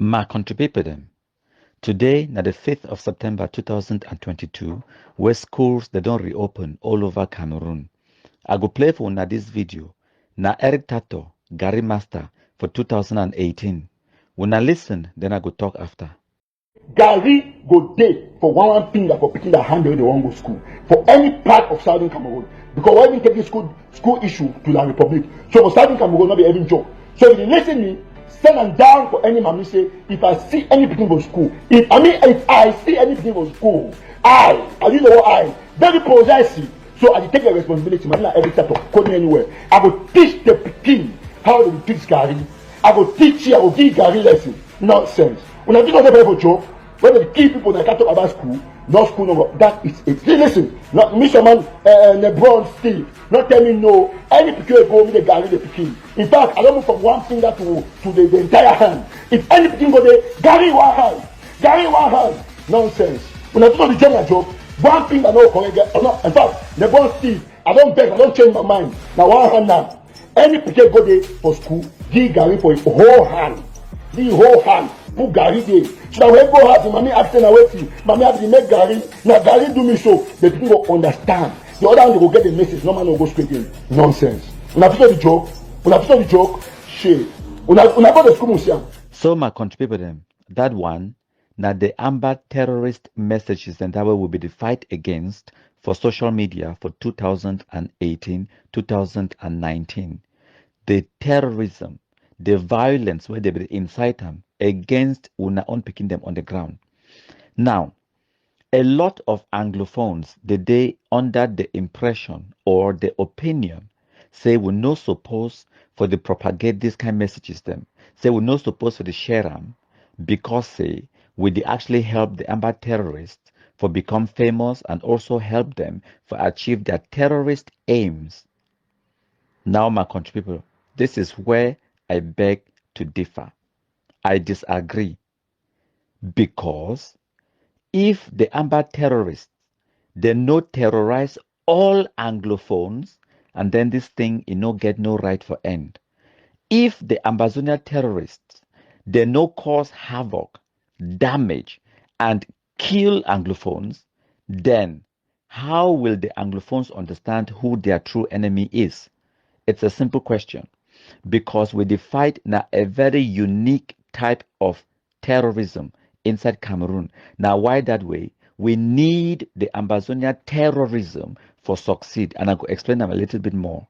My country people them. Today, na the 5th of September 2022, where schools they don't reopen all over Cameroon. I go play for una this video. Na Eric Tato, Gary Master for 2018. When I listen, then I go talk after. Gary go day for one finger for picking the hand when they won't go school for any part of Southern Cameroon, because when we take this school issue to the Republic, so for Southern Cameroon not be having job. So if you listen me, send them down for any mommy say if I see any people for school, if I see any people for school, I you know what I very possessive. So I take the responsibility, man, every type of code anywhere. I will teach the Peking how to teach Gary. I will teach you, I will give Gary lesson. Nonsense. When I think of the people job, when they kill people that can't talk about school, no school, no, that is it. Listen, not Mr. Man, LeBron, Steve, not tell me no. Any picture go with the Gary the Peking. In fact, I don't move from one finger to the entire hand. If any Peking go there, Gary one hand. Gary one hand. Nonsense. When I think of the general job, one thing I know correct. In fact, LeBron, Steve, I don't beg, I don't change my mind. Now one hand now. Any picture go there for school, give Gary for his whole hand. The whole hand. Put Gary there. So that when go out, mommy asking away to mommy have to make Gary. Now Gary do me so. The people will understand. The other one they will get the message. No man will go straight in. Nonsense. When I feel the joke, shit. When I go to school, music. So my country people them, that one, now the amba terrorist messages and that will be the fight against for social media for 2018, 2019. The terrorism, the violence where they will incite them against una on picking them on the ground. Now, a lot of Anglophones, they under the impression or the opinion, say we're not supposed for the propagate this kind of messages them. Say we're not supposed for the share them because say we they actually help the Amba terrorists for become famous and also help them for achieve their terrorist aims. Now, my country people, this is where I beg to differ. I disagree because if the Amba terrorists they no terrorize all Anglophones and then this thing no get no right for end. If the Ambazonia terrorists they no cause havoc, damage and kill Anglophones, then how will the Anglophones understand who their true enemy is? It's a simple question. Because we fight now a very unique type of terrorism inside Cameroon. Now, why that way? We need the Ambazonia terrorism for succeed, and I will explain them a little bit more.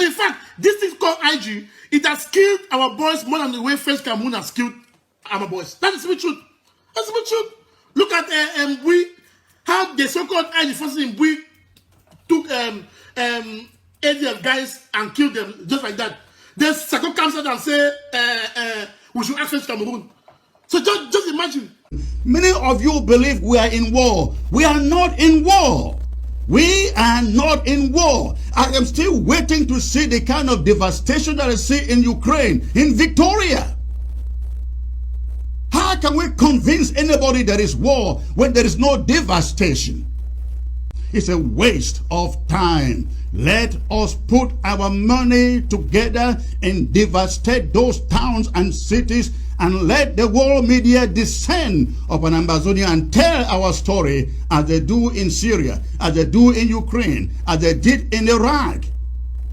In fact, this thing called IG, it has killed our boys more than the way First Cameroon has killed our boys. That is the truth. That's the truth. Look at how the so-called IG forces in Bui took 80 guys and killed them just like that. Then Sako comes out and say we should access Cameroon. So just imagine. Many of you believe we are in war. We are not in war. We are not in war. I am still waiting to see the kind of devastation that I see in Ukraine, in Victoria. How can we convince anybody there is war when there is no devastation? It's a waste of time. Let us put our money together and devastate those towns and cities and let the world media descend upon Ambazonia and tell our story as they do in Syria, as they do in Ukraine, as they did in Iraq,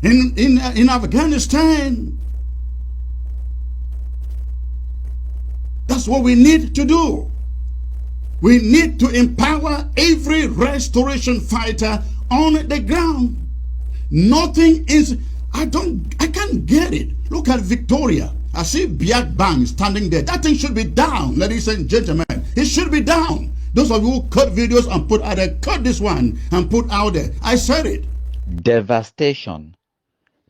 in Afghanistan. That's what we need to do. We need to empower every restoration fighter on the ground. Nothing is, I can't get it. Look at Victoria. I see Biak Bang standing there. That thing should be down, ladies and gentlemen. It should be down. Those of you who cut videos and put out there, cut this one and put out there. I said it. Devastation.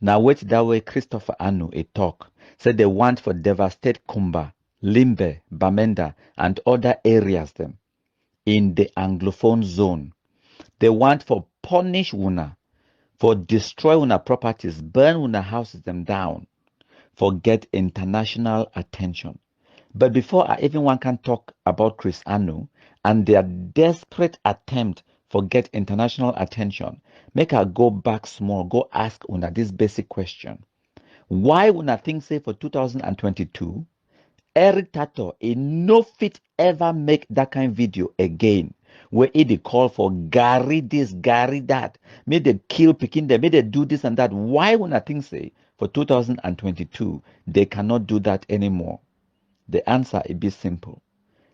Now wait that way Christopher Anu a talk. Said they want for devastate Kumba, Limbe, Bamenda and other areas them in the Anglophone zone. They want for punish una, for destroy una properties, burn una houses them down, for get international attention. But before I even one can talk about Chris Anu and their desperate attempt for get international attention, make I go back small, go ask una this basic question. Why una think say for 2022, Eric Tato, he no fit ever make that kind of video again. Where they call for Gary this, Gary that. May they kill picking them, may they do this and that. Why when I think say for 2022 they cannot do that anymore? The answer is be simple.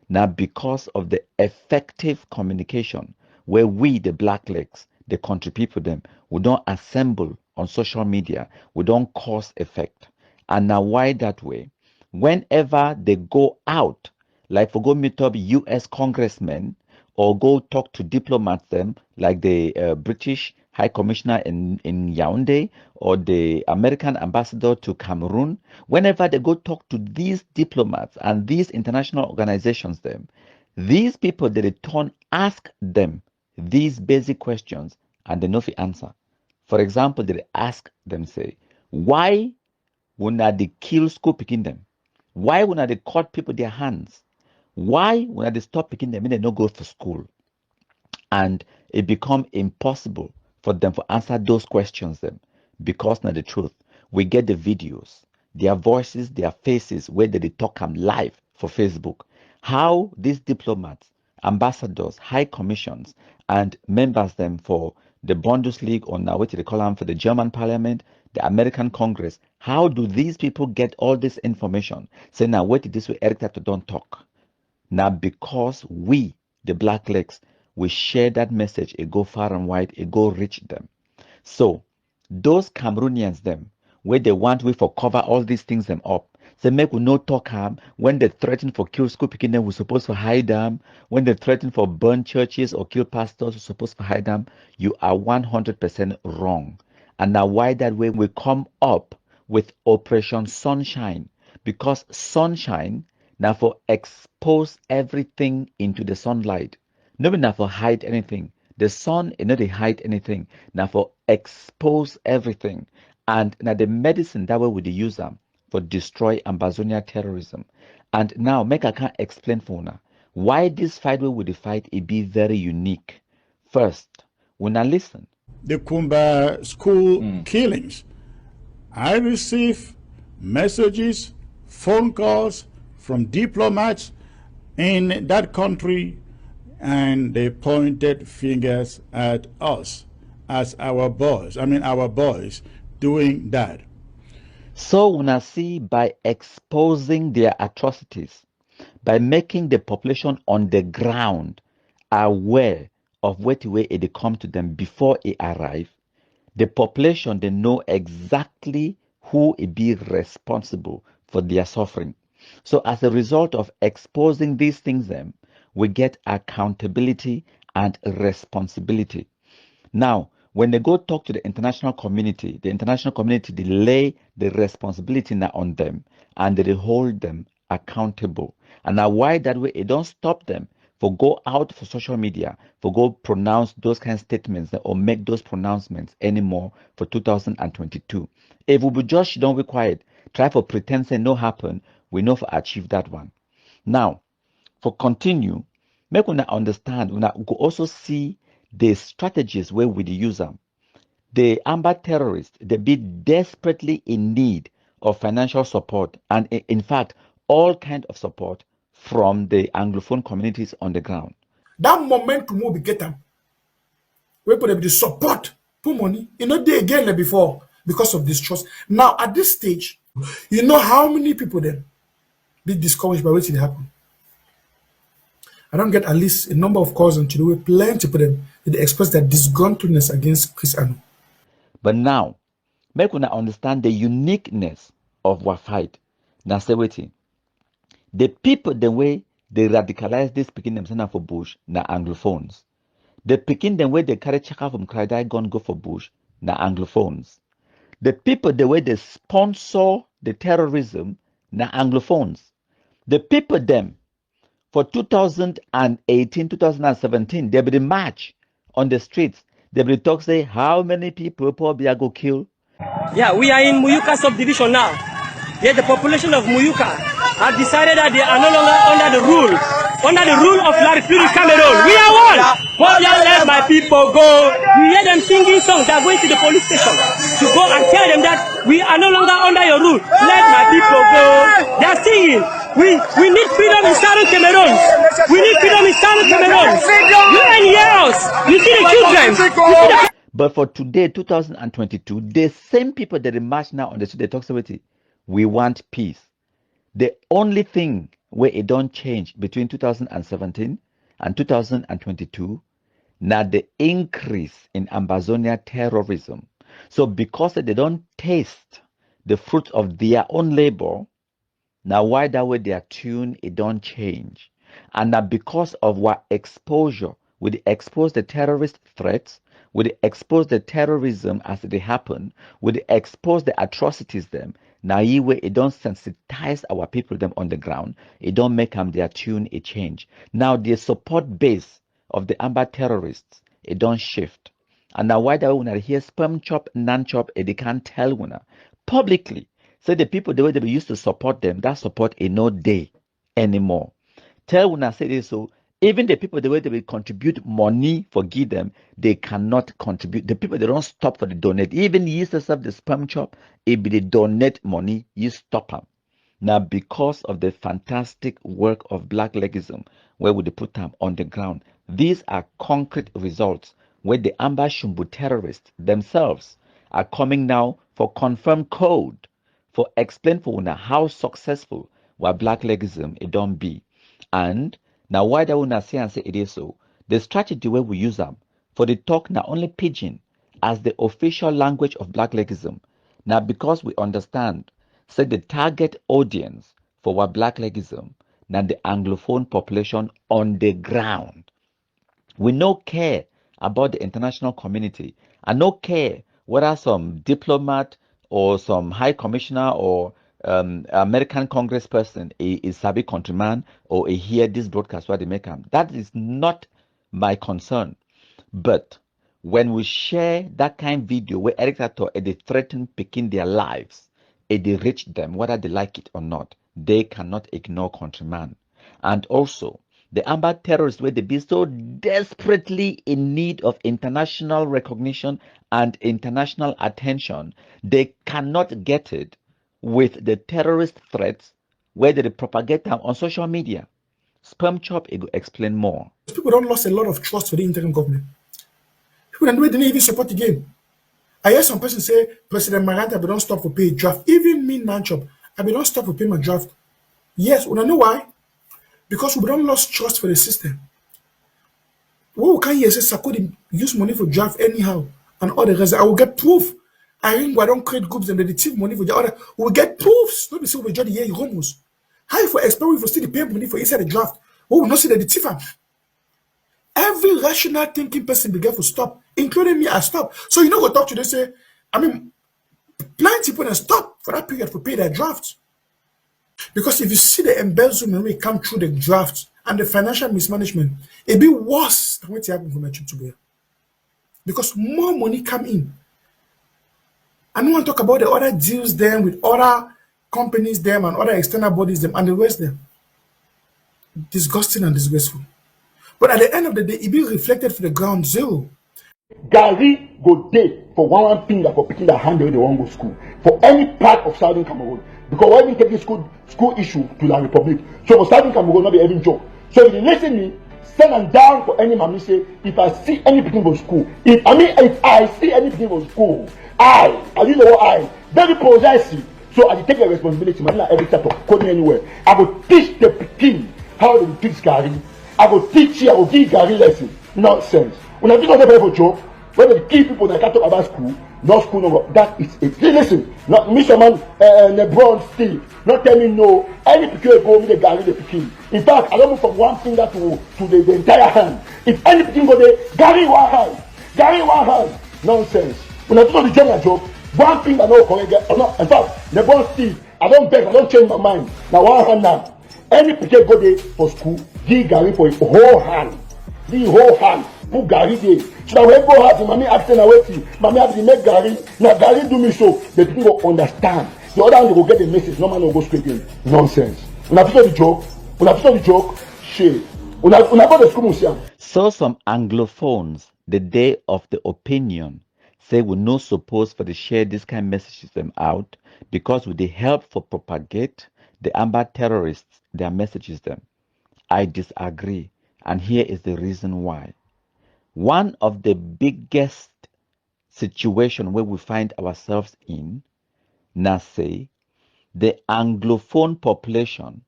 Now, because of the effective communication, where we, the blacklegs, the country people, them, we don't assemble on social media, we don't cause effect. And now, why that way? Whenever they go out, like for go meet up U.S. congressmen or go talk to diplomats, them like the British High Commissioner in Yaoundé or the American ambassador to Cameroon, whenever they go talk to these diplomats and these international organizations, these people they return ask them these basic questions and they know the answer. For example, they ask them, say, why would they kill school picking them? Why would they cut people their hands? Why would they stop picking them when they not go to school? And it become impossible for them to answer those questions then, because now the truth, we get the videos, their voices, their faces, where they talk them live for Facebook. How these diplomats, ambassadors, high commissions, and members them for the Bundesliga or now what they call them for the German Parliament, the American Congress, how do these people get all this information? Say now wait this way, Eric Tato don't talk. Now because we, the blacklegs, we share that message, it go far and wide, it go reach them. So those Cameroonians them, where they want we for cover all these things them up. Say make we no talk harm. When they threaten for kill school picking them, we're supposed to hide them. When they threaten for burn churches or kill pastors, we're supposed to hide them. You are 100% wrong. And now why that way we come up with Operation Sunshine? Because sunshine now for expose everything into the sunlight. Nobody now for hide anything. The sun is not to hide anything. Now for expose everything. And now the medicine that way would use them for destroy Ambazonia terrorism. And now make I can explain for now why this fight way with the fight it be very unique. First, when I listen. The Kumba school killings, I receive messages, phone calls from diplomats in that country, and they pointed fingers at us as our boys. I mean, our boys doing that. So when I see by exposing their atrocities, by making the population on the ground aware of what way it come to them before it arrive, the population they know exactly who it be responsible for their suffering. So as a result of exposing these things them, we get accountability and responsibility. Now, when they go talk to the international community they lay the responsibility now on them and they hold them accountable. And now why that way it don't stop them for go out for social media, for go pronounce those kind of statements or make those pronouncements anymore for 2022. If we just don't be quiet, try for pretend say no happen, we know for achieve that one. Now, for continue, make una understand, una go also see the strategies where we use them. The amba terrorists, they be desperately in need of financial support and in fact, all kind of support from the Anglophone communities on the ground. That momentum will be get them. We put them the support, put money. You know, they again like before because of distrust. Now at this stage, you know how many people then be discouraged by what's happen. I don't get at least a number of calls on to do plenty for them that they express their disgruntledness against Chris Anu. But now, make una understand the uniqueness of our fight. Now say waiting. The people the way they radicalize this picking themselves for Bush na Anglophones. The picking the way they carry chaka from Kradai gun go for Bush na Anglophones. The people the way they sponsor the terrorism na Anglophones. The people them for 2018, 2017, they be the march on the streets. They be talk say how many people probably are go kill. Yeah, we are in Muyuka subdivision now. Yet the population of Muyuka have decided that they are no longer under the rule of La Republic Cameroon. We are one. But just let my people go. You hear them singing songs. They are going to the police station to go and tell them that we are no longer under your rule. Let my people go. They are singing. We need freedom in Southern Cameroon. We need freedom in Southern Cameroon. You and yours. You see the children. You see the But for today, 2022, the same people that march now on the street, they talk about it. We want peace. The only thing where it don't change between 2017 and 2022, now the increase in Ambazonia terrorism. So because they don't taste the fruit of their own labor, now why that way their tune it don't change. And now because of what exposure, we expose the terrorist threats, we expose the terrorism as they happen, we expose the atrocities them. Now you way it don't sensitize our people them on the ground, it don't make them their tune a change. Now the support base of the Amba terrorists, it don't shift. And now why that when I hear sperm chop, non chop, they can't tell when publicly. So the people the way they used to support them, that support is no day anymore. Tell when I say this, so even the people the way they will contribute money for give them, they cannot contribute. The people they don't stop for the donate. Even you used to serve the sperm chop, if they donate money, you stop them. Now because of the fantastic work of black legism, where would they put them on the ground? These are concrete results where the Amba Shumbu terrorists themselves are coming now for confirmed code for explain for una how successful what black legism it don't be. And now why that una say and say it is so, the strategy where we use them for the talk now only pidgin as the official language of black legism. Now because we understand, say the target audience for what black legism, now the Anglophone population on the ground. We no care about the international community and no care whether some diplomat or some high commissioner or American congressperson is Sabi countryman or a hear this broadcast where they make them. That is not my concern. But when we share that kind of video where Eric Tato they threaten picking their lives, they reach them whether they like it or not, they cannot ignore countryman. And also the Amba terrorists where they be so desperately in need of international recognition and international attention, they cannot get it with the terrorist threats where they propagate them on social media. Sperm Chop it will explain more. People don't lost a lot of trust for the interim government. People don't even support the game. I hear some person say, President Maranta, don't stop for pay draft. Even me, Nanchop, I don't stop for pay my draft. Yes, we don't know why. Because we don't lost trust for the system. What we can hear say Sakodi use money for draft anyhow and all the rest. I will get proof. I think we don't create groups and they thief money for the other. We will get proofs. Not be say we just hear rumors. How if we expect we still pay money for inside the draft? We will not see that the thief. Every rational thinking person began to stop, including me. I stop. So you know go talk to them say, I mean, plenty people stop for that period for pay their drafts. Because if you see the embezzlement when we come through the draft and the financial mismanagement, it'll be worse than what happened for my trip to bear. Because more money come in. I don't want to talk about the other deals them with other companies them and other external bodies them and the rest them. Disgusting and disgraceful. But at the end of the day, it be reflected for the ground zero. Gary go day for one finger for picking the hand when they won't go school for any part of Southern Cameroon. Because when we take this school issue to the Republic, so for Southern Cameroon not be having job. So if you listen me, send them down for any mommy say, if I see any people for school, if I see any people for school, I use the word I, very possessive. So I take the responsibility, man, like every type of coding anywhere. I will teach the Pekin how to fix Gary. I will teach you, I will give Gary lesson. Nonsense. When I think of the for job, when they kill people that can't talk about school, no school, no, that is it. Listen, not Mr. Man, LeBron still, not tell me no. Any picture go with the Gary the Pekin. In fact, I don't move from one finger to the entire hand. If any Pekin go there, Gary one hand. Gary one hand. Nonsense. When I think of the general job, one finger no correct. In fact, LeBron still, I don't beg, I don't change my mind. Now one hand now. Any picture go there for school, give Gary for a whole hand. The whole hand. Put Gary there. So that when go have mommy asking away to mommy have to make Gary. Now Gary do me so the people will understand. The other one will get the message. No man will go straight in. Nonsense. Una feel the joke. Una feel the joke. Shit. Una go to school museum. So some Anglophones, the day of the opinion, say we no suppose for the share this kind of messages them out because with the help for propagate the Amba terrorists their messages them. I disagree, and here is the reason why. One of the biggest situation where we find ourselves in, now say, the Anglophone population,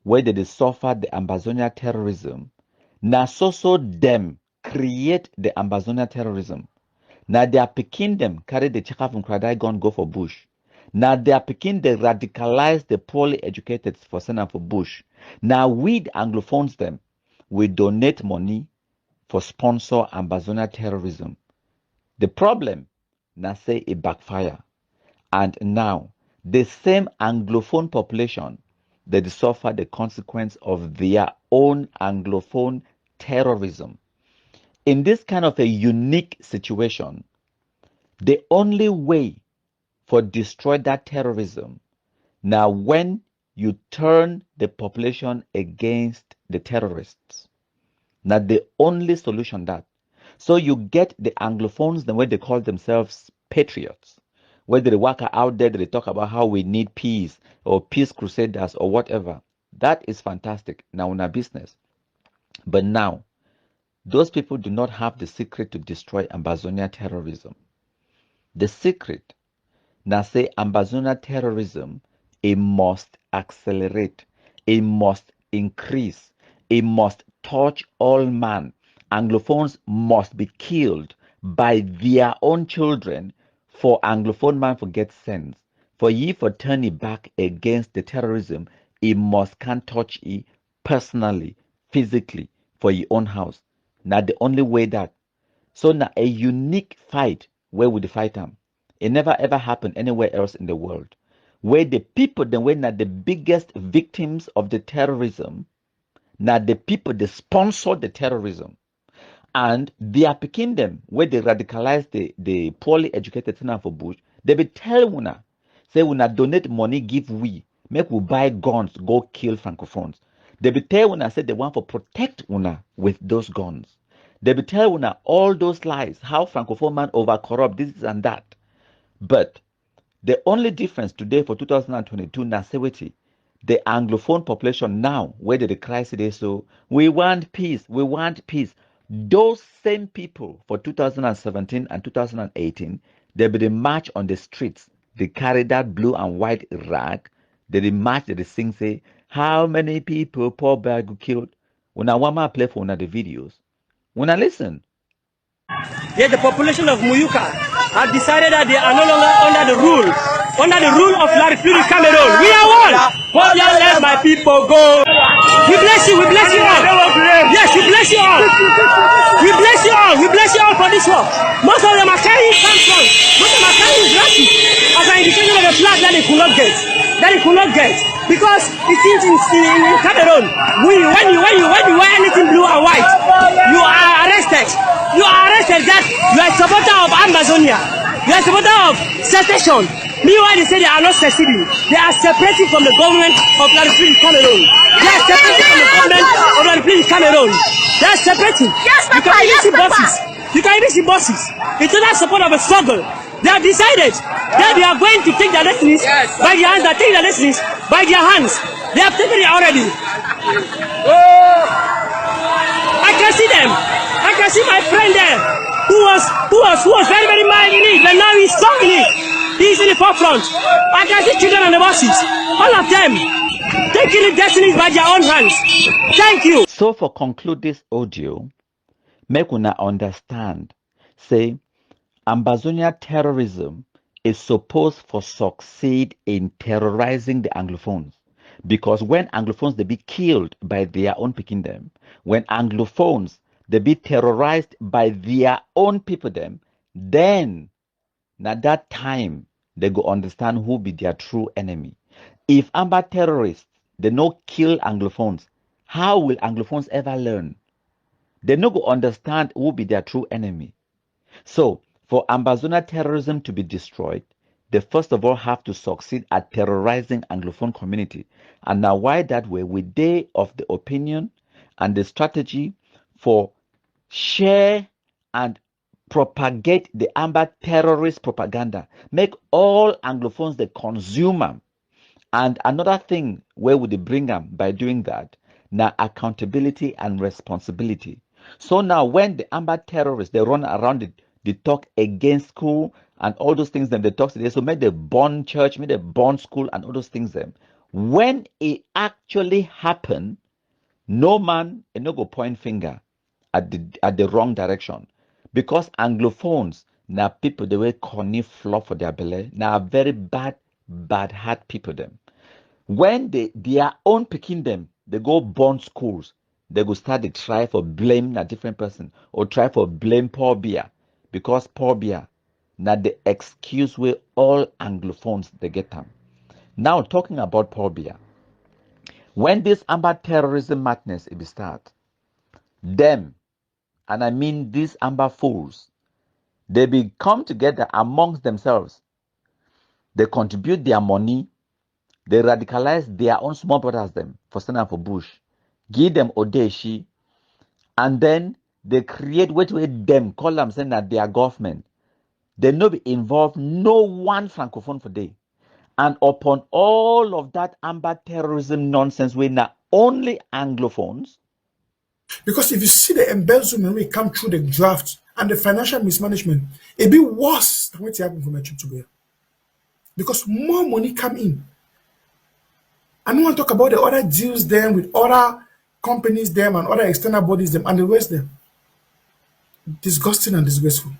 where they suffer the Ambazonia terrorism, now so them create the Ambazonia terrorism. Now they are picking them, carry the chaka from Kradai gun, go for bush. Now they are picking the radicalize the poorly educated for send for bush. Now we the Anglophones them, we donate money for sponsor Ambazonia terrorism. The problem, now say it backfire. And now the same Anglophone population that suffer the consequence of their own Anglophone terrorism. In this kind of a unique situation, the only way for destroy that terrorism, now when you turn the population against the terrorists, now the only solution that. So you get the Anglophones, the way they call themselves patriots, where they work out there, they talk about how we need peace or peace crusaders or whatever. That is fantastic. Now in our business. But now, those people do not have the secret to destroy Ambazonia terrorism. The secret, now say Ambazonia terrorism, it must accelerate, it must increase, it must touch all man. Anglophones must be killed by their own children for Anglophone man for get sense. For ye for turn it back against the terrorism, it must can touch it personally, physically, for your own house. Now the only way that. So now a unique fight, where would the fight them? It never ever happened anywhere else in the world. Where the people then were not the biggest victims of the terrorism, now the people they sponsor the terrorism. And they are picking them where they radicalize the poorly educated tenant for bush. They be tell una, say una donate money, give we, make we buy guns, go kill francophones. They be tell una say they want to protect una with those guns. They be tell una all those lies, how francophone man over corrupt this and that. But the only difference today for 2022 Nasewiti, the Anglophone population now, where the crisis is so, we want peace, we want peace. Those same people for 2017 and 2018, they be march on the streets. They carry that blue and white rag. They march, they sing, say, how many people poor bag killed? When I want to play for one of the videos, when I listen. Yet the population of Muyuka have decided that they are no longer under the rule of La Republic Cameroon. We are one. Hold your let my people go. We bless you all. Yes, we bless you all. We bless you all for this work. Most of them are carrying Samsung. Most of them are carrying glasses as an indication of a flag that they could not get. Because it seems in Cameroon, when you wear anything blue and white, you are arrested. You are arrested that you are a supporter of Ambazonia. You are a supporter of secession. Meanwhile, they say they are not seceding. They are separating from the government of La Republic Cameroon. They are separating from the government of La Republic Cameroon. They are separating. You can even see buses. You can even see buses. It's not support of a struggle. They have decided that they are going to take their destinies by their hands. They are taking their destinies by their hands. They have taken it already. I can see them. I can see my friend there who was very, very mild in it, and now he's strong in it. He's in the forefront. I can see children on the buses. All of them taking the destinies by their own hands. Thank you. So for conclude this audio, make una understand, say, Ambazonia terrorism is supposed to succeed in terrorizing the Anglophones. Because when Anglophones, they be killed by their own picking them, when Anglophones, they be terrorized by their own people them, then at that time, they go understand who be their true enemy. If Amba terrorists, they no kill Anglophones, how will Anglophones ever learn? They no go understand who be their true enemy. So, for Ambazonia terrorism to be destroyed, they first of all have to succeed at terrorizing Anglophone community. And now why that way? We they of the opinion and the strategy for share and propagate the Amba terrorist propaganda. Make all Anglophones the consumer And another thing where would they bring them by doing that? Now accountability and responsibility. So now when the Amba terrorists they run around it, they talk against school and all those things, then they talk today. So make the born church, make the born school and all those things them. When it actually happened, no man and no go point finger at the wrong direction. Because Anglophones now people the way corny flop for their belly, now very bad heart people them. When their own picking them, they go born schools, they go start to try for blame a different person or try for blame Paul Beer because Paul Beer now the excuse where all Anglophones they get them. Now talking about Paul Beer, when this Amber terrorism madness it be start, them and I mean these Amber fools, they be come together amongst themselves. They contribute their money. They radicalize their own small brothers them for standing for Bush, give them Odeshi, and then they create what them call them saying that they are government. They no be involved no one francophone for day. And upon all of that Amber terrorism nonsense, we now only Anglophones. Because if you see the embezzlement when it come through the draft and the financial mismanagement, it be worse than what happened from Egypt to because more money come in. I don't want to talk about the other deals them with other companies them and other external bodies them and the rest them. Disgusting and disgraceful.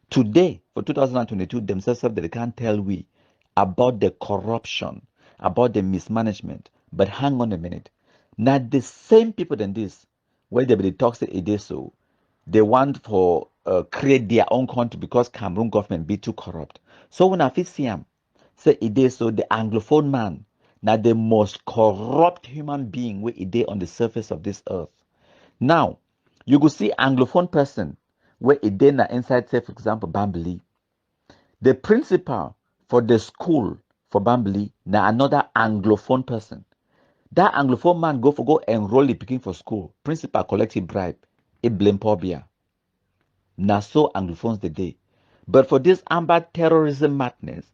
Today, for 2022, themselves they can't tell we about the corruption, about the mismanagement. But hang on a minute. Now the same people than this, where they be toxic it is so, they want for create their own country because Cameroon government be too corrupt. So when I see them, say it is so the Anglophone man, now the most corrupt human being where it is on the surface of this earth. Now, you could see Anglophone person where it then inside, say, for example, Bambili. The principal for the school for Bambili, now another Anglophone person. That Anglophone man go enroll the picking for school. Principal collective bribe. It blame Pobia. Now so Anglophones the day. But for this Amber terrorism madness,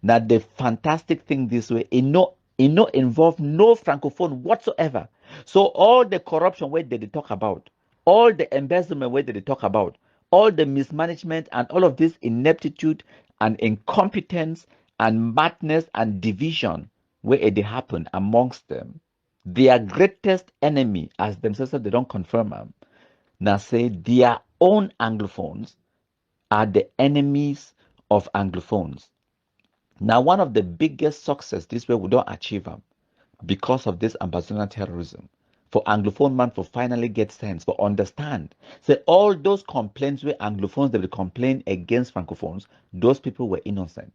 now the fantastic thing this way, it no involve no francophone whatsoever. So all the corruption where they talk about, all the embezzlement where they talk about, all the mismanagement and all of this ineptitude and incompetence and madness and division where it happen amongst them, their greatest enemy as themselves they don't confirm them. Now say their own Anglophones are the enemies of Anglophones. Now, one of the biggest success this way we don't achieve them because of this ambassador terrorism. For Anglophone man for finally get sense, for understand. Say all those complaints where Anglophones they will complain against Francophones, those people were innocent.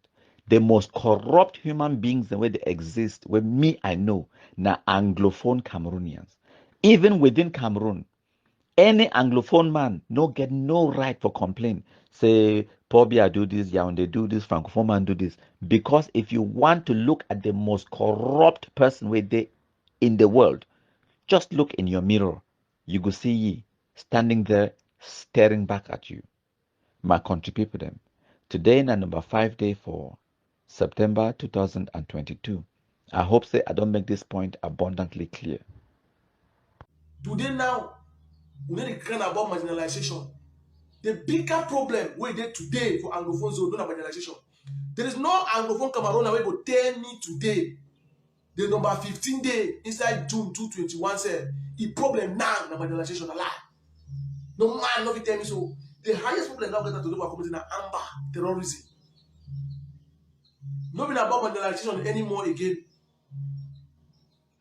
The most corrupt human beings the way they exist, where me I know, now Anglophone Cameroonians. Even within Cameroon, any Anglophone man no get no right for complaint. Say, Pobia do this, Yaounde do this, Francophone man do this. Because if you want to look at the most corrupt person with they in the world, just look in your mirror. You go see ye standing there staring back at you. My country people them. Today na number 5 day for September 2022. I hope say I don't make this point abundantly clear. Today now, we need to care about marginalization. The bigger problem we dey today for Anglophones don't have marginalization. There is no Anglophone Cameroon wey go tell me today the number 15 day inside June 2021 say the problem now na marginalization a lie. No man no fit tell me so. The highest problem now get to do with community na amba terrorism. No be about marginalization anymore again.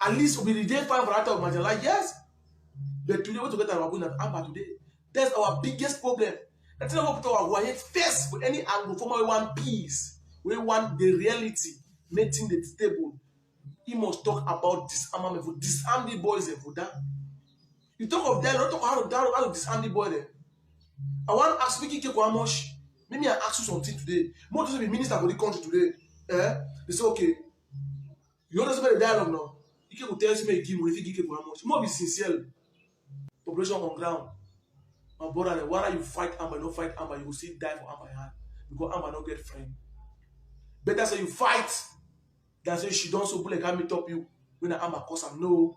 At least we dey find variety of marginalized, yes. But today we to get our going at amba today. That's our biggest problem. That's why we put our head first with any Anglophone we want peace. We want the reality, making the stable. He must talk about disarmament for disarm the boys and for that. You talk of them, not talk how to disarm the boy there. I want to ask Vicky Kekwamosh. Maybe I ask you something today. More to be minister for the country today. They say, okay, you understand the dialogue now. You can tell me give me Vicky Kekwamosh. More be sincere. Population on ground. My brother, why you fight Amba, not fight Amba, you will see die for Amba hand. Because Amba not get friend. Better say you fight That's why she don't so bullet can meet up you when I am a cause am no.